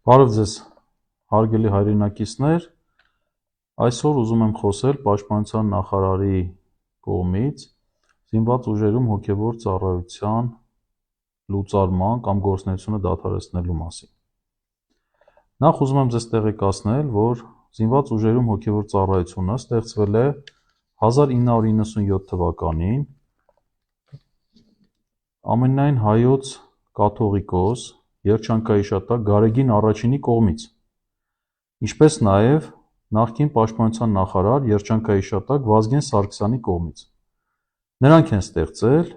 Բարև ձեզ, հարգելի հայրենակիցներ, այսօր ուզում եմ խոսել Պաշտպանության նախարարի կողմից զինված ուժերում հոգևոր ծառայության լուծարման կամ գործունեությունը դադարեցնելու մասին։ Նախ ուզում եմ ձեզ տեղեկացնել, որ զինված ուժերում հոգևոր ծառայությունը ստեղծվել է 1997 թվականին ամենայն հայոց կաթողիկոս երջանկահիշատակ Գարեգին Առաջինի կողմից, ինչպես նաև նախկին պաշտպանության նախարար երջանկահիշատակ Վազգեն Սարգսյանի կողմից։ Նրանք են ստեղծել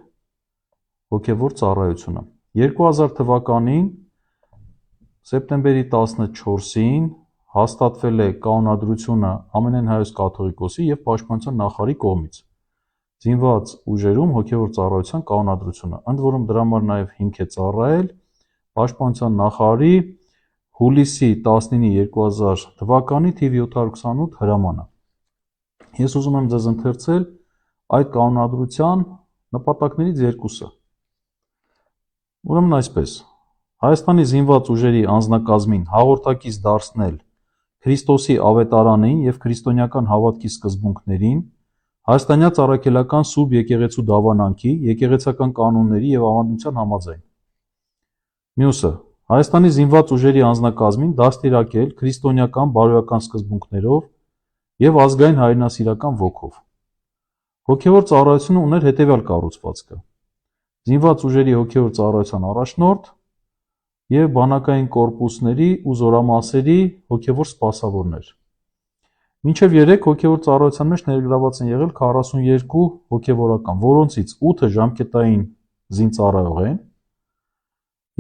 հոգևոր ծառայությունը։ 2000 թվականին սեպտեմբերի 14-ին հաստատվել է կանոնադրությունը ամենայն հայոց կաթողիկոսի և պաշտպանության նախարարի կողմից զինված ուժերում հոգևոր ծառայության կանոնադրությունը, ընդ որում դրա համար նաև հիմք է ծառայել պաշտպանության նախարարի հուլիսի 19, 2000 թվականի թիվ 728 հրամանը։ Ես ուզում եմ ձեզ ընթերցել այդ կանոնադրության նպատակներից երկուսը։ Ուրեմն այսպես. Հայաստանի զինված ուժերի անձնակազմին հաղորդակից դարձնել Քրիստոսի ավետարանին և քրիստոնեական հավատքի սկզբունքներին, հայաստանյաց առաքելական Սուրբ Եկեղեցու դավանանքի, եկեղեցական կանոնների և ավանդության համաձայն։ Մյուսը. Հայաստանի զինված ուժերի անձնակազմին դաստիարակել քրիստոնեական բարոյական սկզբունքներով և ազգային հայրենասիրական ոգով։ Հոգևոր ծառայությունը ուներ հետևյալ կառուցվածքը. զինված ուժերի հոգևոր ծառայության առաջնորդ և բանակային կորպուսների ու զորամասերի հոգևոր սպասավորներ։ Մինչև 3 հոգևոր ծառայության մեջ ներգրաված են եղել 42 հոգևորական, որոնցից 8-ը ժամկետային զինծառայող են,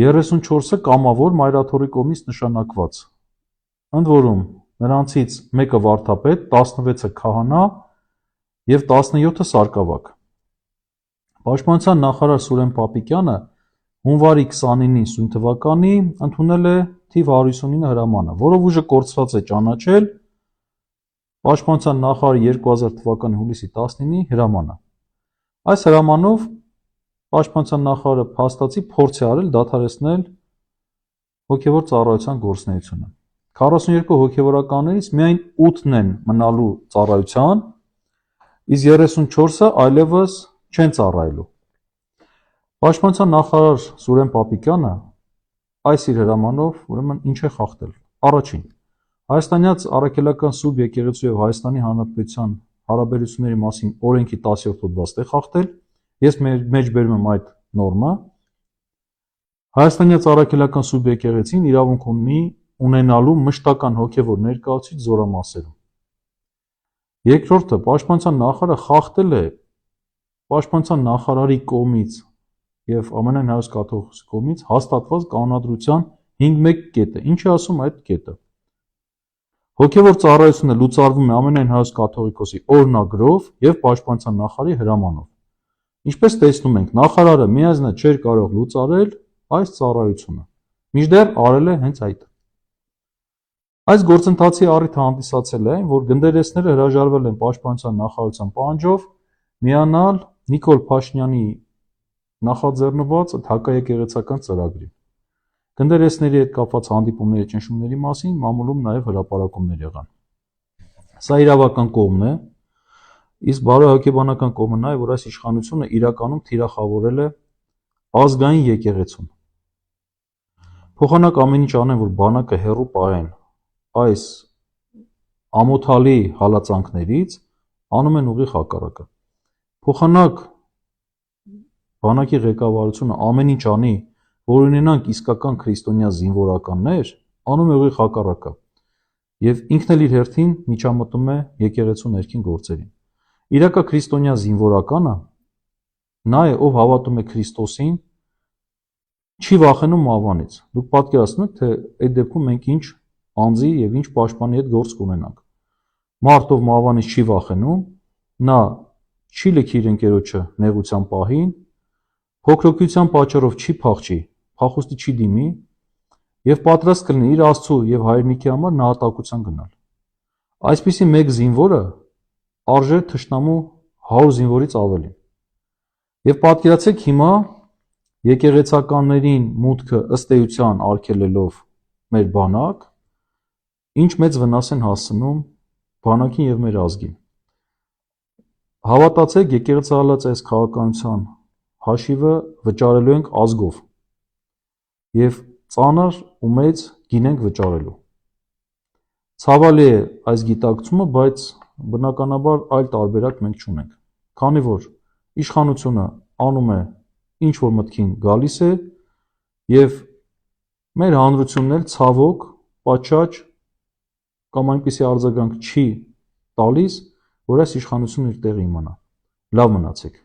34-ը կամավոր մայրաթոռի կողմից նշանակված, ընդ որում նրանցից մեկը վարդապետ, 16-ը քահանա և 17-ը սարկավակ։ Պաշտպանության նախարար Սուրեն Պապիկյանը հունվարի 29-ին սույն թվականի ընդունել է թիվ 159 հրամանը, որով ուժը կորցրած է ճանաչել Պաշտպանության նախարարի 2000 թվականի հուլիսի 19-ի հրամանը։ Այս հրամանով Պաշտպանության նախարարը փաստացի փորձ է արել դադարեցնել հոգևոր ծառայության գործունեությունը։ 42 հոգևորականներից միայն 8-ն են մնալու ծառայության, իսկ 34-ը այլևս չեն ծառայելու։ Պաշտպանության նախարար Սուրեն Պապիկյանը այս իր հրամանով ուրեմն ինչ է խախտել։ Առաջին. Հայաստանյաց առաքելական Սուրբ Եկեղեցու և Հայաստանի Հանրապետության հարաբերությունների մասին օրենքի 10-րդ հոդվածն է խախտել։ Ես մեջբերում եմ այդ նորմը։ Հայաստանյաց առաքելական Սուրբ Եկեղեցին իրավունք ունի ունենալու մշտական հոգևոր ներկայացուցիչ զորամասերում։ Երկրորդը, պաշտպանության նախարարը խախտել է պաշտպանության նախարարի կողմից և ամենայն հայոց կաթողիկոսի կողմից հաստատված կանոնադրության 5.1 կետը։ Ինչ է ասում այդ կետը։ Հոգևոր ծառայությունը լուծարվում է ամենայն հայոց կաթողիկոսի օրհնագրով և պաշտպանության նախարարի հրամանով։ Ինչպես տեսնում ենք, նախարարը միայնակ չէր կարող լուծարել այս ծառայությունը, մինչդեռ արել է հենց այդ։ Այս գործընթացի առիթը հանդիսացել է այն, որ գնդերեսները հրաժարվել են պաշտպանության նախարարության պահանջով միանալ Նիկոլ Փաշինյանի նախաձեռնված հակաեկեղեցական ծրագրին։ Գնդերեսների հետ կապված հանդիպումների ճնշումների մասին մամուլում նաև հրապարակումներ եղան։ Սա իրավական կողմն է, իսկ բարոյահոգեբանական կողմը նա է, որ այս իշխանությունը իրականում թիրախավորել է ազգային եկեղեցուն։ Փոխանակ ամեն ինչ անեն, որ բանակը հեռու պահեն այս ամոթալի հալածանքներից, անում են ուղիղ հակառակը։ Փոխանակ բանակի ղեկավարությունը ամեն ինչ անի, որ ունենանք իսկական քրիստոնյա զինվորականներ, անում է ուղիղ հակառակը և ինքն էլ իր հերթին միջամտում է եկեղեցու ներքին գործերին։ Իրական քրիստոնյա զինվորականը նա է, ով հավատում է Քրիստոսին, չի վախենում մահվանից։ Դուք պատկերացնում եք, թե այդ դեպքում մենք ինչ անձի և ինչ պաշտպանի հետ գործ կունենանք։ Մարդ, ով մահվանից չի վախենում, նա չի լքի իր ընկերոջը նեղության պահին, փոքրոգության պատճառով չի փախչի, փախուստի չի դիմի և պատրաստ կլինի իր Աստծու և հայրենիքի համար նահատակության գնալ։ Այսպիսի մեկ զինվորը արժե թշնամու 100 զինվորից ավելին։ Եվ պատկերացրեք հիմա եկեղեցականներին մուտքը ըստ էության արգելելով մեր բանակ, ինչ մեծ վնաս են հասցնում բանակին եւ մեր ազգին։ Հավատացեք, եկեղեցահալած այս քաղաքականության հաշիվը վճարելու ենք ազգով եւ ծանր ու մեծ գին ենք վճարելու։ Ցավալի է այս գիտակցումը, բայց բնականաբար այլ տարբերակ մենք չունենք, քանի որ իշխանությունը անում է ինչ որ մտքին գալիս է եւ մեր հանրությունն էլ ցավոք պատշաճ կամ այնպիսի արձագանք չի տալիս, որ այս իշխանությունն իր տեղը իմանա։ Լավ մնացեք։